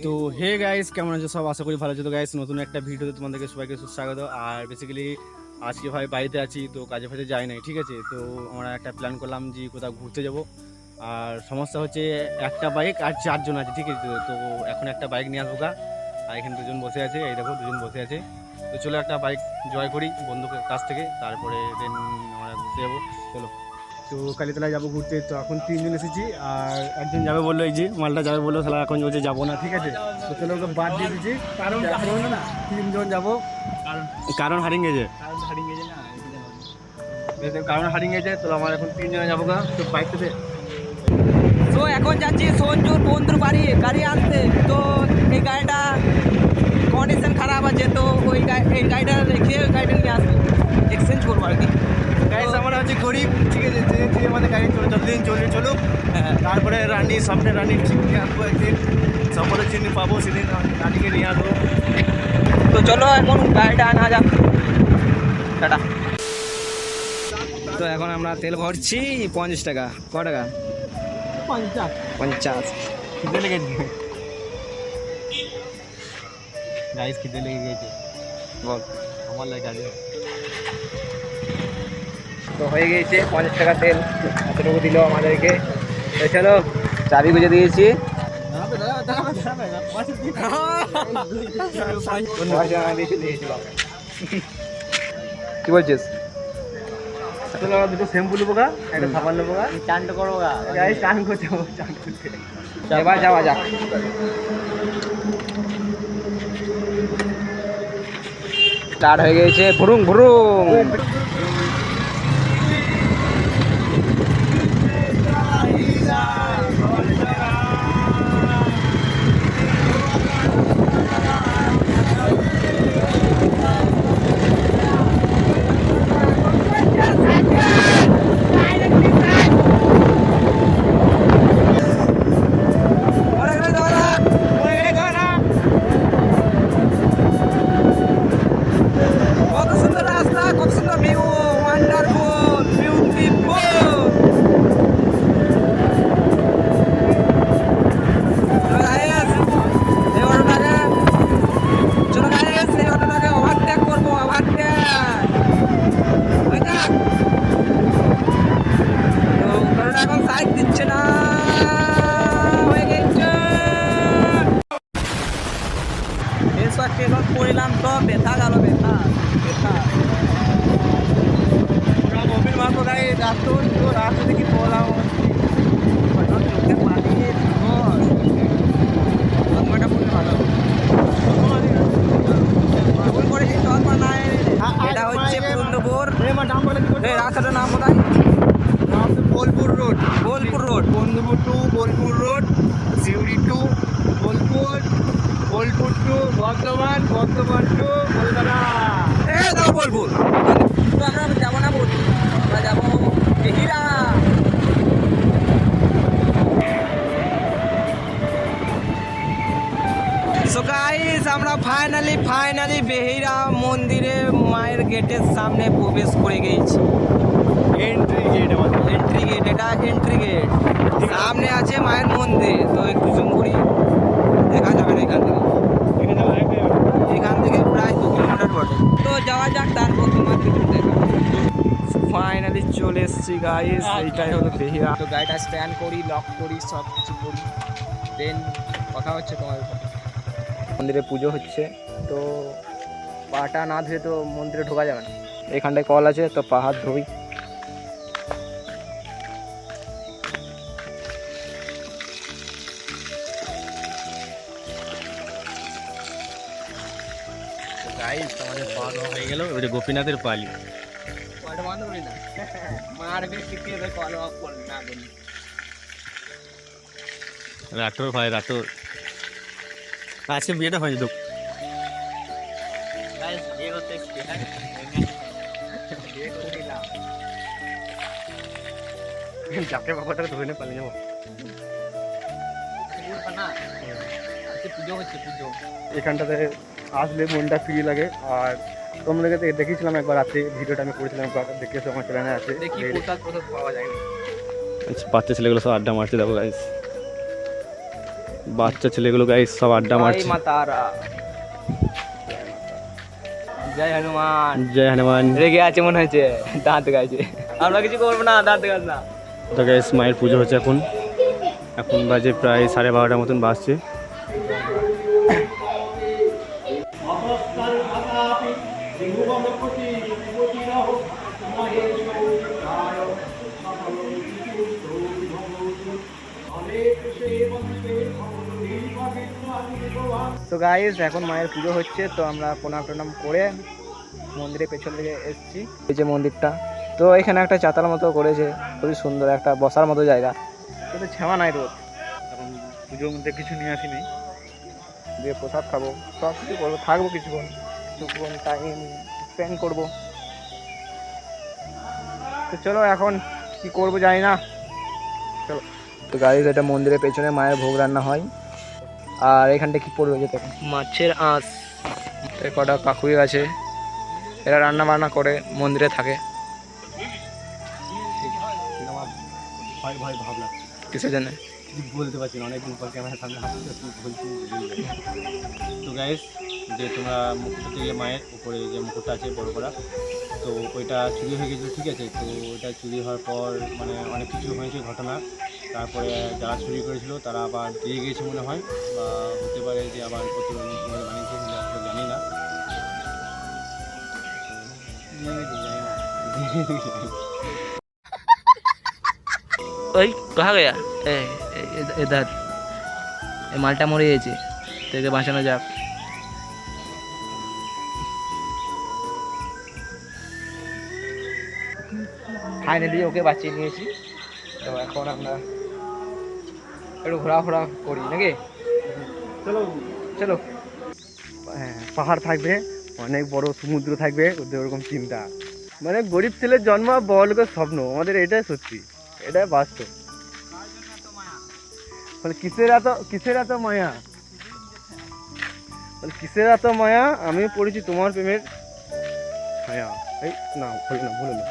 তো hey guys, কেমন আছো সব? আশা করি ভালো আছো। তো গাইস, নতুন একটা ভিডিওতে তোমাদেরকে সবাইকে সুস্বাগত। আর বেসিক্যালি আজকে ভাই বাড়িতে আছি, তো কাজে ফাজে যাই নাই, ঠিক আছে। তো আমরা একটা প্ল্যান করলাম যে কোথাও ঘুরতে যাব। আর সমস্যা হচ্ছে একটা বাইক আর 4 জন আছে, ঠিক আছে। তো এখন একটা বাইক নিয়ে আসবো গা। আর এখানে দুজন বসে আছে, এই দেখো দুজন বসে আছে। তো চলো একটা বাইক জয় করি বন্ধুদের কাছ থেকে, তারপরে দেন আমরা ঘুরতে যাবো। চলো। তো কালীতলায় যাবো ঘুরতে। তো এখন 3 জন এসেছি, আর একজন যাবে বললো, এই যে মালটা যাবে বললো, তাহলে এখন বলছে যাবো না, ঠিক আছে। তো চলো ওকে বাদ দিয়ে দিচ্ছি, কারণ 3 জন যাবো। কারণ হারিয়ে গেছে, কারণ হারিয়ে গেছে। তো আমার এখন 3 জনে যাবো গা। তো বাইকটাতে তো এখন যাচ্ছি সঞ্জুর বন্ধুর বাড়ি গাড়ি আনতে। তো এই গাড়িটা কন্ডিশন খারাপ আছে, তো এই গাড়িটা রেখে ওই গাড়িটা নিয়ে আসবো, এক্সচেঞ্জ করবো আর কি। গাইস আমরা হচ্ছে গরিব, ঠিক আছে। যে আমাদের গাড়ি চলে যতদিন চলুক, তারপরে রানি সামনে রানি চিনি আসবো একদিন, সফলের চিনি পাবো, সেদিন রানিকে নিয়ে আসবো। তো চলো এখন গাড়িটা আনা যাক, টাটা। তো এখন আমরা তেল ভরছি 50 টাকা। ক টাকা? 50। খিদে লেগে গেছে গাইস, খিদে লেগে গেছে। বল। আমার লাগে গাড়ি। তো হয়ে গিয়েছে 50 টাকা তেল, এতটুকু দিল আমাদেরকে। তো চলো, চাবি গুঁজে দিয়েছি। কি বলছিস? চলো দুটো শ্যাম্পু নেবো গা, একটা সাবান নেবো গা, চান করবো গা, গাইস চান করতে যাবো, চান করতে। এবার যাওয়া যাক। স্টার্ট হয়ে গেছে, ভুরুং ভুরুং। কত সুন্দর রাস্তা, কত সুন্দর ভিউ, ওয়ান্ডারফুল, বিউটিফুল। চলো গাইস, এই অটোটাকে ওভারটেক করবো, ওভারটেক। ওই দেখ, তো অটোটা এখন সাইড দিচ্ছে না, হয়ে গেছে। এসব ট্রেনত পড়লাম তো ব্যথা গেল, ব্যথা ব্যথা। মোবিল মারবো গাই, রাস্তা দেখি পড়লাম। চোখে পানি ঘন্টা পড়লে ভালো। ভুল করেছি, তখন নাই। এটা হচ্ছে পুরন্দপুর। এই রাস্তাটার নাম কোথায়? Bolpur road, Bolpur road. Bandhupur to Bolpur road, Suri to Bolpur, Bolpur to Bardhaman, Bardhaman to Kolkata. এই দেখো বোলপুর। তো আমরা যাবো না বোলপুর, আমরা যাবো বেহিরা। সো গাইস, আমরা ফাইনালি বেহিরা মন্দিরে মায়ের গেটের সামনে প্রবেশ করে গেছি। এন্ট্রি গেট আমাদের। এন্ট্রি গেট, এটা এন্ট্রি গেট। সামনে আছে মায়ের মন্দির। তো একটু জুম করি, দেখা যাবে না এখান থেকে। এখান থেকে প্রায় 2 কিলোমিটার বটে। তো যাওয়া যাক, তারপর তোমাকে দেখা। ফাইনালি চলে এসেছি গাইস, এইটাই হলো বেহিরা। তো গাড়িটা স্ট্যান্ড করি, লক করি, সব কিছু করি, দেন কথা হচ্ছে তোমাদের সাথে। মন্দিরে পুজো হচ্ছে, তো পাটা না ধুয়ে তো মন্দিরে ঢোকা যাবে না। এখানটায় কল আছে, তো পা হাত ধুই। গাইস আমাদের পাওয়া দাওয়া হয়ে গেল, ওই যে গোপীনাথের পালি। কলটা বন্ধ করি না, মারবে শিখিয়ে দেয়, কল অফ করবে না বলি। রাটোর ভাই, রাটোর আজকে বিয়েটা হয়নি তো। গাইস বিয়ে করতে এসেছি, হ্যাঁ বিয়ে করে নিলাম। যাকে বাবাটাকে ধরে নিয়ে পালিয়ে যাবো। না আজকে পুজো হচ্ছে, পুজো। এখানটাতে আসলে মনটা ফ্রি লাগে। আর তোমাদেরকে দেখিয়েছিলাম একবার রাত্রে, ভিডিওটা আমি করেছিলাম একবার, দেখেছো আমার চ্যানেলে আছে। দেখি প্রসাদ প্রসাদ পাওয়া যায় না। বাচ্চা ছেলেগুলো সব আড্ডা মারছে, দেখো গাইস। বাচ্চা ছেলেগুলো গাইস সব আড্ডা মারছে। জয় মা তারা, জয় হনুমান। জয় হনুমান। রেগে আছে মনে হচ্ছে, দাঁত গাইছে। আমরা কিছু করবো না, দাঁত গাছ না। তো গাইস মায়ের পুজো হচ্ছে এখন বাজে প্রায় 12:30 মতন বাজছে। তো গাইস এখন মায়ের পুজো হচ্ছে, তো আমরা প্রণাম টনাম করে মন্দিরের পেছন দিকে এসেছি। এই যে মন্দিরটা, তো এখানে একটা চাতাল মতো করেছে, খুবই সুন্দর একটা বসার মতো জায়গা, কিন্তু ছাওয়া নাই রোদ। এখন পুজোর মধ্যে কিছু নিয়ে আসিনি, দিয়ে প্রসাদ খাবো, সব কিছু করবো, থাকবো কিছুক্ষণ টাইম স্পেন্ড করবো। তো চলো এখন কি করবো জানি না, চলো। তো গাইস এটা মন্দিরের পেছনে মায়ের ভোগ রান্না হয়। আর এখানটা কি পড়বে যেতে, মাছের আঁশ, কটা কাকুই আছে, এরা রান্না বান্না করে মন্দিরে থাকে। ভয় ভয় ভাবনা কিসের জন্য বলতে পারছি না, অনেকদিন পর ক্যামেরার সামনে হাসতে বলছি। তো গাইস যে তোমরা মুকুট দিলে মায়ের উপরে যে মুকুটটা আছে বড় করা, তো ওইটা চুরি হয়ে গেছিলো, ঠিক আছে। তো ওইটা চুরি হওয়ার পর মানে অনেক কিছু হয়েছে ঘটনা, তারপরে যারা চুরি করেছিল তারা আবার দিয়ে গিয়েছে মনে হয়, বা হতে পারে যে আবার প্রতিবন্ধী বানিয়েছে, জানি না। ওই कहाँ गया इधर মালটা মরে গেছে, থেকে বাঁচানো যাক। ফাইনালি ওকে বাঁচিয়ে নিয়েছি। তো এখন আমরা একটু ঘোরাফোরা করি নাকি, চলো চলো। হ্যাঁ, পাহাড় থাকবে, অনেক বড় সমুদ্র থাকবে, ওদের ওরকম চিন্তা। মানে গরিব ছেলের জন্ম বড় লোকের স্বপ্ন, আমাদের এটাই সত্যি, এটাই বাস্তব। মানে কিসের এত মায়া, মানে কিসের এত মায়া, আমি পড়েছি তোমার প্রেমের ছায়া। এই না ভুলো না, ভুলো না।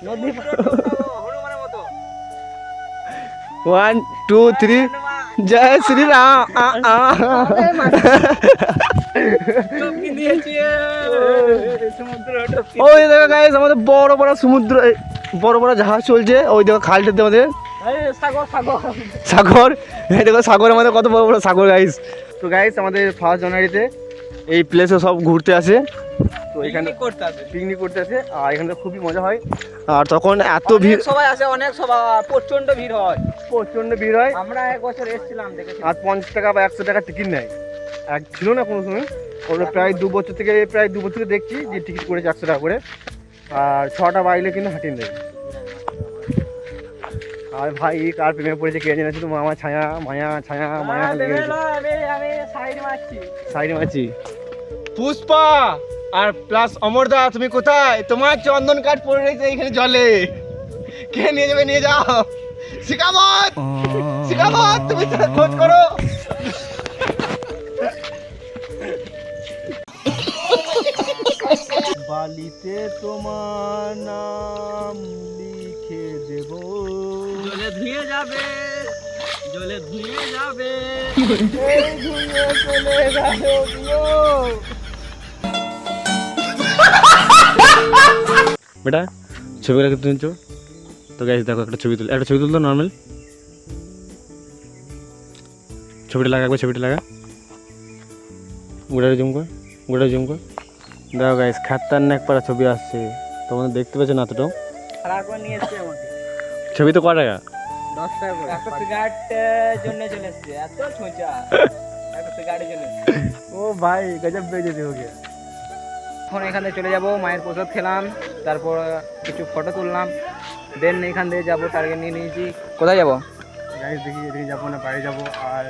নদী 1 2 3 জয় শ্রী রাম। ওই দেখো গাইস আমাদের বড় বড় সমুদ্র, বড় বড় জাহাজ চলছে, ওই দেখো খালটাতে আমাদের সাগর। এই দেখো সাগর, আমাদের কত বড় বড় সাগর গাইস। তো গাইস আমাদের 1 জানুয়ারিতে এই প্লেসে সব ঘুরতে আসে, তো এখানে পিকনিক করতে আসে, আর এখানে খুবই মজা হয়। আর তখন এত ভিড়, সবাই আসে, অনেক সবাই, প্রচন্ড ভিড় হয়, প্রচন্ড ভিড় হয়। আমরা এক বছর এসেছিলাম, দেখেছি। আর 50 টাকা বা 100 টাকা টিকিট নেয়, এক ছিল না কোনো সময়। ওরা প্রায় 2 বছর থেকে দেখছি যে টিকিট করেছে 100 টাকা করে, আর 6টা বাইলে কিন্তু হাঁটিয়ে দেয়। আর ভাই কার প্রেমে পড়েছে কে জানে, শুধু মামা ছায়া মায়া ছায়া মায়া লেগে গেছে। আমি সাইড মারছি। পুষ্পা আর প্লাস অমরদা, তুমি কোথায়? তোমার চন্দন কাঠ পড়ে রয়েছে এখানে জলে, কে নিয়ে যাবে? নিয়ে যাও। শিকামত তুমি খোঁজ করো। বালিতে তোমার নাম লিখে দেব, জলে ধুয়ে যাবে, জলে ধুয়ে যাবে। ধুয়ে চলে গেল প্রিয়। বেটা ছবিগুলো কিন্তু তুলছো তো গাইস, দেখো একটা ছবি তুলতো নর্মাল ছবিটা লাগা, একবার ছবিটা লাগা, গোটাটা জুম কর। দেখো গাইস খাতারনাক পারা ছবি আসছে, তোমাদের দেখতে পাচ্ছ না এতটাও। খারাপ করে নিয়ে এসছে আমাকে ছবি তো ক টাকা? 10 টাকা করে। একটা সিগারেটের জন্য চলে এসছে, এত ছোঁচা একটা সিগারেটের জন্য। ও ভাই গজব বেজেছে हो गया। এখন এখান থেকে চলে যাব, মায়ের প্রসাদ খেলাম, তারপর কিছু ফটো তুললাম, দেন এখান থেকে যাবো, টার্গেট নিয়ে নিয়েছি। কোথায় যাবো গাইস? দেখি এদিকে যাবো না বাইরে যাবো, আর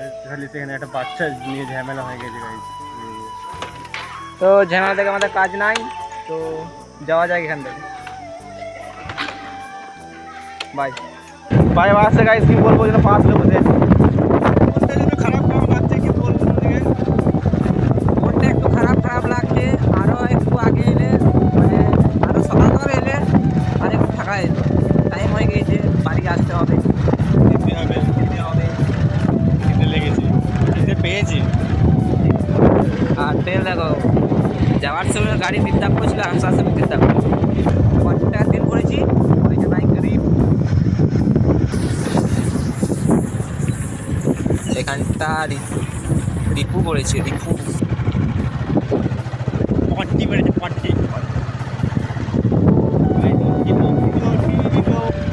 সেখানে একটা বাচ্চা নিয়ে ঝামেলা হয়ে গেছে গাইস। তো ঝামেলা থেকে আমাদের কাজ নাই, তো যাওয়া যায় এখান থেকে। বাই বাই আসছে গাইস, কি বলবো যেন 5 লোক আছে। মনটা একটু খারাপ লাগছে, আরও একটু আগে এলে, মানে আরও সকাল এলে আর একটু থাকা যেত। টাইম হয়ে গিয়েছে, বাড়ি আসতে হবে। যাওয়ার সময় গাড়ি ডিস্টার্ব করেছিল, আসার সময় ডিস্টার্ব করেছিল। 50 টাকা তেল করেছি, ওই যে বাইক গরিব। এখানটা রিপু করেছে, রিপু। পট্টি মেরেছে, পট্টি।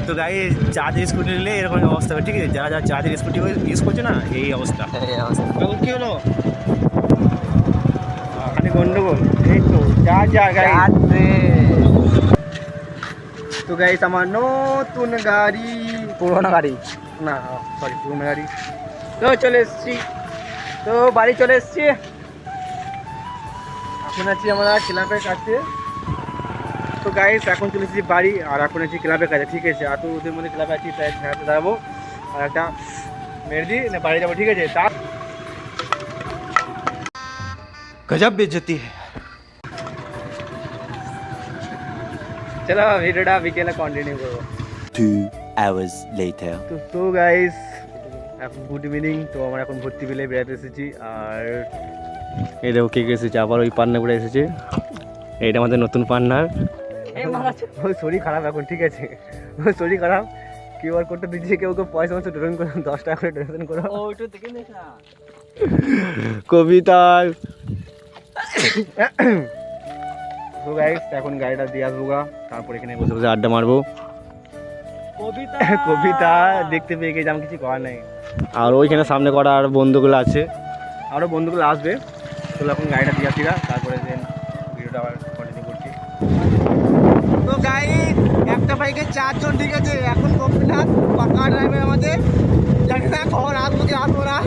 তো গাড়ি চার্জের স্কুটি নিলে এরকম অবস্থা হবে, ঠিক আছে? যারা যারা চার্জের স্কুটি ইউজ করছে না, এই অবস্থা। কি হলো? মানে গন্ডগোল। এই তো যা যা গাড়ি। তো গাইস আমার নতুন গাড়ি, পুরোনো গাড়ি। না সরি পুরোনো গাড়ি। তো চলে এসছি, তো বাড়ি চলে এসছি। এখন আছি আমরা ক্লাবের কাছে। তো গাইস এখন চলে এসেছি বাড়ি, আর এখন আছি ক্লাবের কাছে, ঠিক আছে? আর তো ওদের মধ্যে ক্লাবে আছি, তাই খেলাতে দাঁড়াবো আর একটা মেরে না বাড়ি যাবো, ঠিক আছে? তা গজব বেজতি। চলো ভিডিওটা বিকেলে কন্টিনিউ করবো। 2 hours later. তো গাইস এখন গুড ইভিনিং। তো আমরা এখন ভর্তি বিলে বেড়াতে এসেছি, আর এই দেখো কে কে এসেছে, আবার ওই পান্না করে এসেছে। এইটা আমাদের নতুন পান্নার। ওই শরীর খারাপ এখন, ঠিক আছে? ওই শরীর খারাপ, কিউআর কোডটা দিচ্ছে, কেউ কেউ পয়সা মতো ডোনেশন করো, 10 টাকা করে ডোনেশন করো। কবিতা। তো গাইস এখন গাড়িটা দিয়ে আসবো গা, তারপর এখানে বসে বসে আড্ডা মারবো। কবিতা দেখতে পেয়ে গেছি, আমি কিছু করার নাই। আর ওইখানে সামনে করা আর বন্ধুগুলো আছে, আরও বন্ধুগুলো আসবে। তো এখন গাড়িটা দিয়ে আসি গা, তারপরে দেন ভিডিওটা আবার কন্টিনিউ করছি। তো গাইস একটা বাইকে 4 জন, ঠিক আছে? এখন কপিনাথ পাকা ড্রাইভার আমাদের, জানি না খবর আসবো কি আসবো না,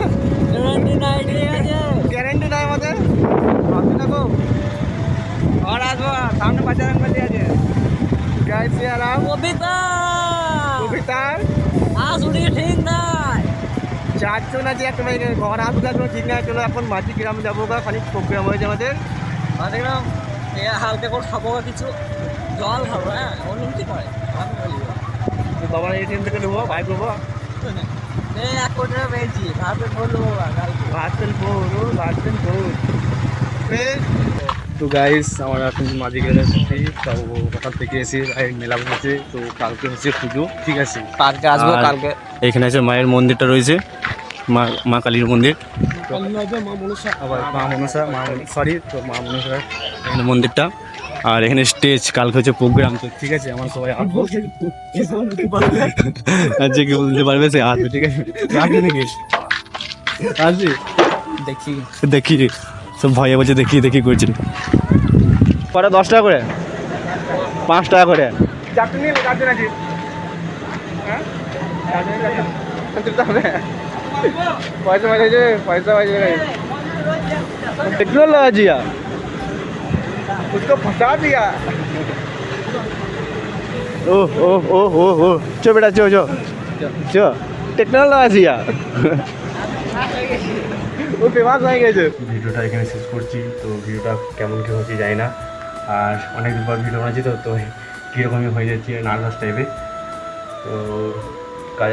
গ্যারেন্টি নাই আমাদের। ভাবছি না গো और আসবো, সামনে বাজার গলি আছে। গাইস আরাম কবিতা কবিতার আসুড়ি ঠিক নাই। 4 জন আছে একটা বাইকে, ঘর আসবো কোনো ঠিক নাই। চলো এখন মাঝি গ্রামে যাবো গা, খানিক প্রোগ্রাম হয়েছে আমাদের। দেখলাম হালকা করে খাবো কিছু, জল খাবো। হ্যাঁ অন্য কি করে তো বাবা এটিএম থেকে নেবো, বাইক নেবো, এক কোটি টাকা পেয়েছি, ভাবে বললো ভার্সেল 4 ভার্সেল 4। তো গাইস আমরা এখন মাঝি গেলে এসেছি, তো ওখান থেকে এসে মেলা বসেছে। তো কালকে হচ্ছে পুজো, ঠিক আছে? কালকে আসবো। আর কালকে এখানে আছে মায়ের মন্দিরটা রয়েছে, মা কালীর মন্দির, আবার মা মনসা সরি, তো মা মনসার এখানে মন্দিরটা। আর এখানে স্টেজ, কালকে হচ্ছে প্রোগ্রাম, তো ঠিক আছে? আমার সবাই আসবো, আর যে কেউ বলতে পারবে সে আসবে, ঠিক আছে? আসবে নাকি? আসবি? দেখি দেখি সব ভয়ে বলছে দেখি দেখি করছেন। কটা 10 টাকা করে, 5 টাকা করে। চারটে নিয়ে চারজন আছি, হ্যাঁ পয়সা বাজে, পয়সা বাজে। टेक्नोलॉजी उसको फंसा दिया। ओह ओह ओह ओह ओह चो बेटा चो चो चो टेक्नोलॉजी ও ফেমাস হয়ে গেছে। ভিডিওটা এখানে শেষ করছি। তো ভিডিওটা কেমন কি হচ্ছে জানি না, আর অনেকদিন পর ভিডিও বানাচ্ছি, তো কীরকমই হয়ে যাচ্ছে, নার্ভাস টাইপে। তো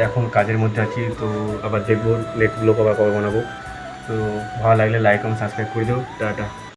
এখন কাজের মধ্যে আছি, তো আবার দেখবো নেক্সট ব্লগ আবার কবে বানাবো। তো ভালো লাগলে লাইক এবং সাবস্ক্রাইব করে দাও। টাটা।